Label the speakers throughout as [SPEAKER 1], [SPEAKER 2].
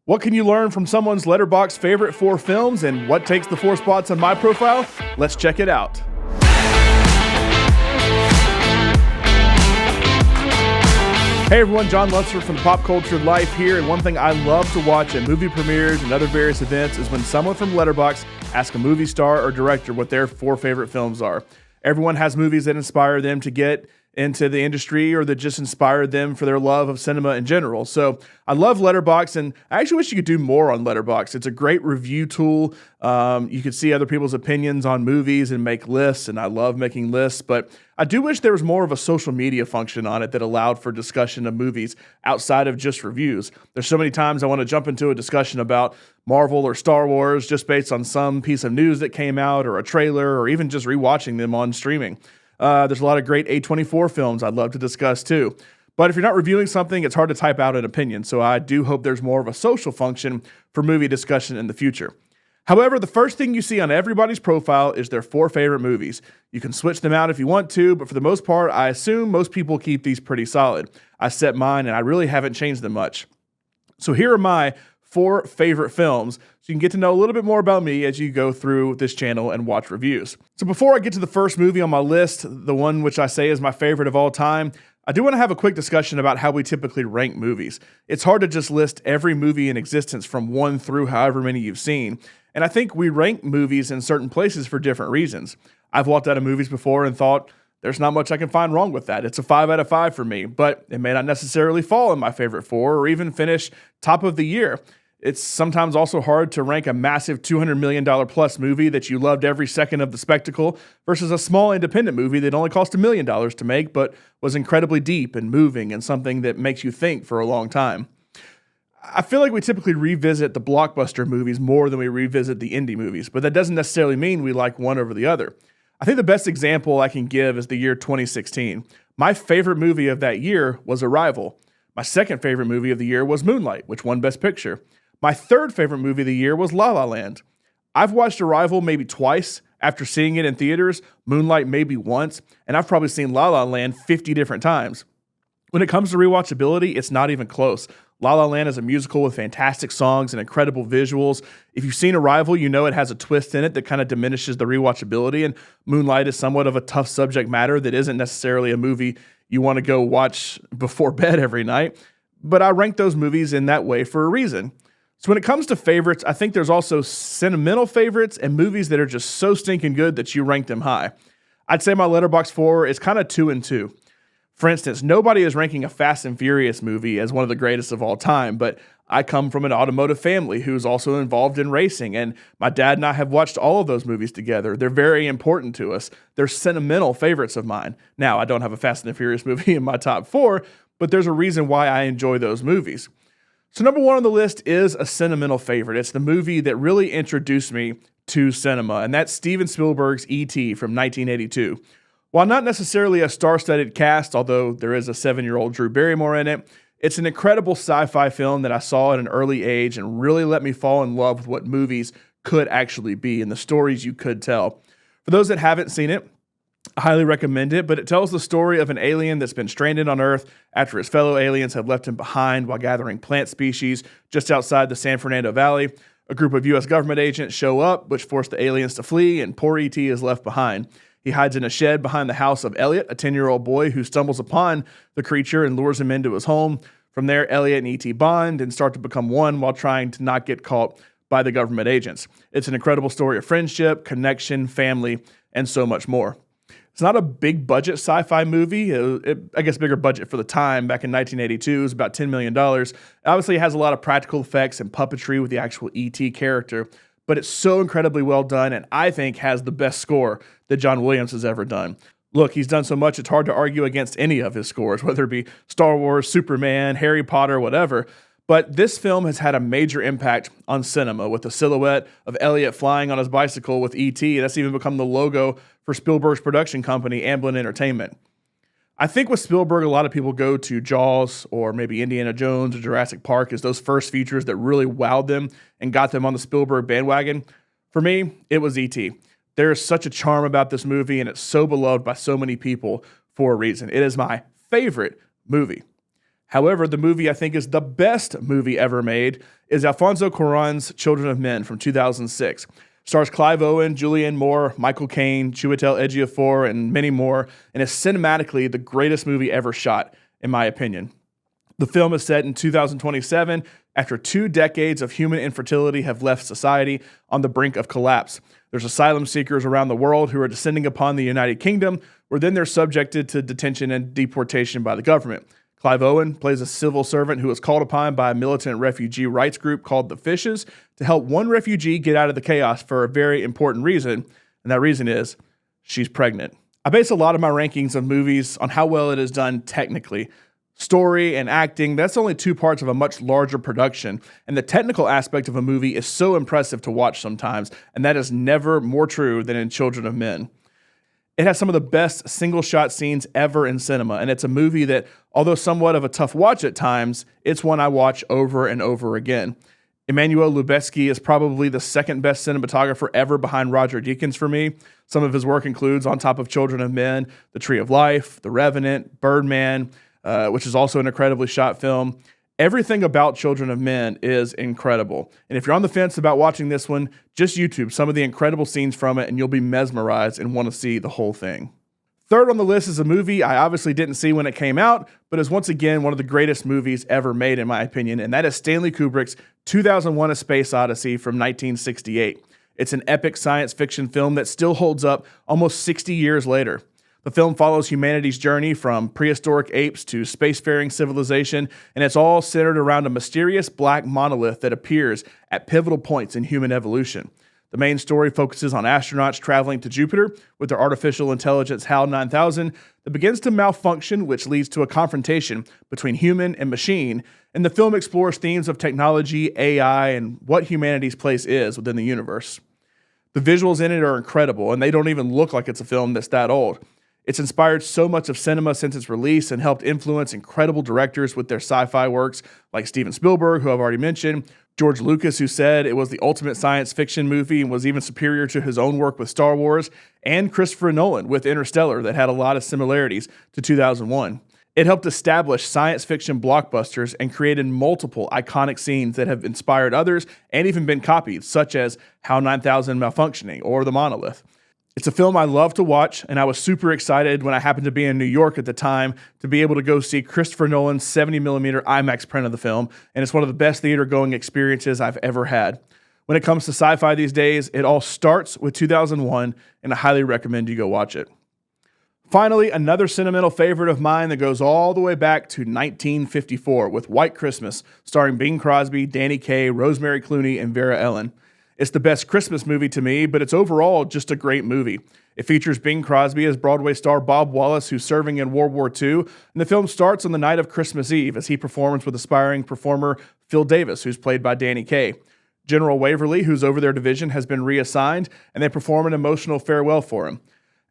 [SPEAKER 1] What can you learn from someone's Letterboxd favorite 4 films, and what takes the 4 spots on my profile? Let's check it out. Hey everyone, John Lunsford from Pop Culture Life here, and one thing I love to watch at movie premieres and other various events is when someone from Letterboxd asks a movie star or director what their 4 favorite films are. Everyone has movies that inspire them to get into the industry or that just inspired them for their love of cinema in general. So I love Letterboxd, and I actually wish you could do more on Letterboxd. It's a great review tool. You could see other people's opinions on movies and make lists, and I love making lists, but I do wish there was more of a social media function on it that allowed for discussion of movies outside of just reviews. There's so many times I want to jump into a discussion about Marvel or Star Wars just based on some piece of news that came out or a trailer or even just rewatching them on streaming. There's a lot of great A24 films I'd love to discuss too. But if you're not reviewing something, it's hard to type out an opinion. So I do hope there's more of a social function for movie discussion in the future. However, the first thing you see on everybody's profile is their 4 favorite movies. You can switch them out if you want to, but for the most part, I assume most people keep these pretty solid. I set mine and I really haven't changed them much. So here are my 4 favorite films, so you can get to know a little bit more about me as you go through this channel and watch reviews. So before I get to the first movie on my list, the one which I say is my favorite of all time, I do want to have a quick discussion about how we typically rank movies. It's hard to just list every movie in existence from 1 through however many you've seen, and I think we rank movies in certain places for different reasons. I've walked out of movies before and thought, there's not much I can find wrong with that. It's a 5 out of 5 for me, but it may not necessarily fall in my favorite 4 or even finish top of the year. It's sometimes also hard to rank a massive $200 million plus movie that you loved every second of the spectacle versus a small independent movie that only cost $1 million to make but was incredibly deep and moving and something that makes you think for a long time. I feel like we typically revisit the blockbuster movies more than we revisit the indie movies, but that doesn't necessarily mean we like one over the other. I think the best example I can give is the year 2016. My favorite movie of that year was Arrival. My second favorite movie of the year was Moonlight, which won Best Picture. My third favorite movie of the year was La La Land. I've watched Arrival maybe twice after seeing it in theaters, Moonlight maybe once, and I've probably seen La La Land 50 different times. When it comes to rewatchability, it's not even close. La La Land is a musical with fantastic songs and incredible visuals. If you've seen Arrival, you know it has a twist in it that kind of diminishes the rewatchability, and Moonlight is somewhat of a tough subject matter that isn't necessarily a movie you want to go watch before bed every night. But I rank those movies in that way for a reason. So when it comes to favorites, I think there's also sentimental favorites and movies that are just so stinking good that you rank them high. I'd say my Letterboxd 4 is kind of 2 and 2. For instance, nobody is ranking a Fast and Furious movie as one of the greatest of all time, but I come from an automotive family who's also involved in racing, and my dad and I have watched all of those movies together. They're very important to us. They're sentimental favorites of mine. Now, I don't have a Fast and Furious movie in my top 4, but there's a reason why I enjoy those movies. So number 1 on the list is a sentimental favorite. It's the movie that really introduced me to cinema, and that's Steven Spielberg's E.T. from 1982. While not necessarily a star-studded cast, although there is a 7-year-old Drew Barrymore in it, it's an incredible sci-fi film that I saw at an early age and really let me fall in love with what movies could actually be and the stories you could tell. For those that haven't seen it, I highly recommend it, but it tells the story of an alien that's been stranded on Earth after his fellow aliens have left him behind while gathering plant species just outside the San Fernando Valley. A group of U.S. government agents show up, which force the aliens to flee, and poor E.T. is left behind. He hides in a shed behind the house of Elliot, a 10-year-old boy who stumbles upon the creature and lures him into his home. From there, Elliot and E.T. bond and start to become one while trying to not get caught by the government agents. It's an incredible story of friendship, connection, family, and so much more. It's not a big budget sci-fi movie. I guess bigger budget for the time. Back in 1982, it was about $10 million. Obviously, it has a lot of practical effects and puppetry with the actual E.T. character, but it's so incredibly well done and I think has the best score that John Williams has ever done. Look, he's done so much, it's hard to argue against any of his scores, whether it be Star Wars, Superman, Harry Potter, whatever. But this film has had a major impact on cinema with the silhouette of Elliot flying on his bicycle with E.T. That's even become the logo for Spielberg's production company, Amblin Entertainment. I think with Spielberg, a lot of people go to Jaws or maybe Indiana Jones or Jurassic Park as those first features that really wowed them and got them on the Spielberg bandwagon. For me, it was E.T. There is such a charm about this movie, and it's so beloved by so many people for a reason. It is my favorite movie. However, the movie I think is the best movie ever made is Alfonso Cuarón's Children of Men from 2006. Stars Clive Owen, Julianne Moore, Michael Caine, Chiwetel Ejiofor, and many more, and is cinematically the greatest movie ever shot, in my opinion. The film is set in 2027 after 2 decades of human infertility have left society on the brink of collapse. There's asylum seekers around the world who are descending upon the United Kingdom, where then they're subjected to detention and deportation by the government. Clive Owen plays a civil servant who is called upon by a militant refugee rights group called the Fishes to help one refugee get out of the chaos for a very important reason, and that reason is she's pregnant. I base a lot of my rankings of movies on how well it is done technically. Story and acting, that's only 2 parts of a much larger production, and the technical aspect of a movie is so impressive to watch sometimes, and that is never more true than in Children of Men. It has some of the best single-shot scenes ever in cinema, and it's a movie that, although somewhat of a tough watch at times, it's one I watch over and over again. Emmanuel Lubezki is probably the second best cinematographer ever behind Roger Deakins for me. Some of his work includes, on top of Children of Men, The Tree of Life, The Revenant, Birdman, which is also an incredibly shot film. Everything about Children of Men is incredible. And if you're on the fence about watching this one, just YouTube some of the incredible scenes from it and you'll be mesmerized and want to see the whole thing. Third on the list is a movie I obviously didn't see when it came out, but is once again one of the greatest movies ever made in my opinion, and that is Stanley Kubrick's 2001: A Space Odyssey from 1968. It's an epic science fiction film that still holds up almost 60 years later. The film follows humanity's journey from prehistoric apes to spacefaring civilization, and it's all centered around a mysterious black monolith that appears at pivotal points in human evolution. The main story focuses on astronauts traveling to Jupiter with their artificial intelligence HAL 9000 that begins to malfunction, which leads to a confrontation between human and machine, and the film explores themes of technology, AI, and what humanity's place is within the universe. The visuals in it are incredible, and they don't even look like it's a film that's that old. It's inspired so much of cinema since its release and helped influence incredible directors with their sci-fi works like Steven Spielberg, who I've already mentioned, George Lucas, who said it was the ultimate science fiction movie and was even superior to his own work with Star Wars, and Christopher Nolan with Interstellar that had a lot of similarities to 2001. It helped establish science fiction blockbusters and created multiple iconic scenes that have inspired others and even been copied, such as HAL 9000 malfunctioning or the monolith. It's a film I love to watch, and I was super excited when I happened to be in New York at the time to be able to go see Christopher Nolan's 70mm IMAX print of the film, and it's one of the best theater-going experiences I've ever had. When it comes to sci-fi these days, it all starts with 2001, and I highly recommend you go watch it. Finally, another sentimental favorite of mine that goes all the way back to 1954 with White Christmas, starring Bing Crosby, Danny Kaye, Rosemary Clooney, and Vera Ellen. It's the best Christmas movie to me, but it's overall just a great movie. It features Bing Crosby as Broadway star Bob Wallace, who's serving in World War II, and the film starts on the night of Christmas Eve as he performs with aspiring performer Phil Davis, who's played by Danny Kaye. General Waverly, who's over their division, has been reassigned, and they perform an emotional farewell for him.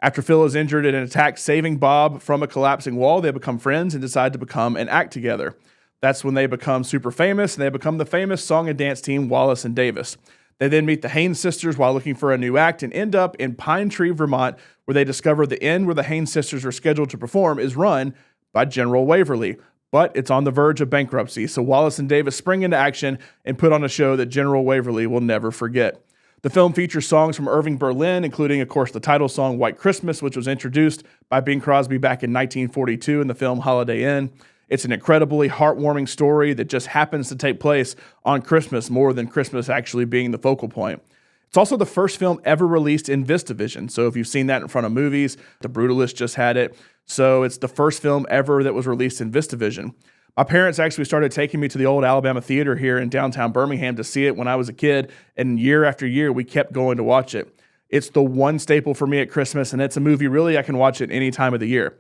[SPEAKER 1] After Phil is injured in an attack saving Bob from a collapsing wall, they become friends and decide to become and act together. That's when they become super famous, and they become the famous song and dance team Wallace and Davis. They then meet the Haynes sisters while looking for a new act and end up in Pine Tree, Vermont, where they discover the inn where the Haynes sisters are scheduled to perform is run by General Waverly, but it's on the verge of bankruptcy, so Wallace and Davis spring into action and put on a show that General Waverly will never forget. The film features songs from Irving Berlin, including, of course, the title song White Christmas, which was introduced by Bing Crosby back in 1942 in the film Holiday Inn. It's an incredibly heartwarming story that just happens to take place on Christmas more than Christmas actually being the focal point. It's also the first film ever released in VistaVision. So if you've seen that in front of movies, The Brutalist just had it. So it's the first film ever that was released in VistaVision. My parents actually started taking me to the old Alabama Theater here in downtown Birmingham to see it when I was a kid. And year after year, we kept going to watch it. It's the one staple for me at Christmas, and it's a movie really I can watch at any time of the year.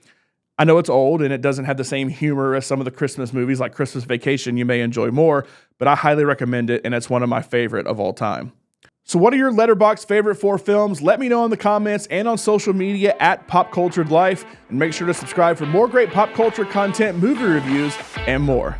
[SPEAKER 1] I know it's old and it doesn't have the same humor as some of the Christmas movies like Christmas Vacation you may enjoy more, but I highly recommend it and it's one of my favorite of all time. So what are your Letterboxd favorite 4 films? Let me know in the comments and on social media at PopCulturedLife, and make sure to subscribe for more great pop culture content, movie reviews, and more.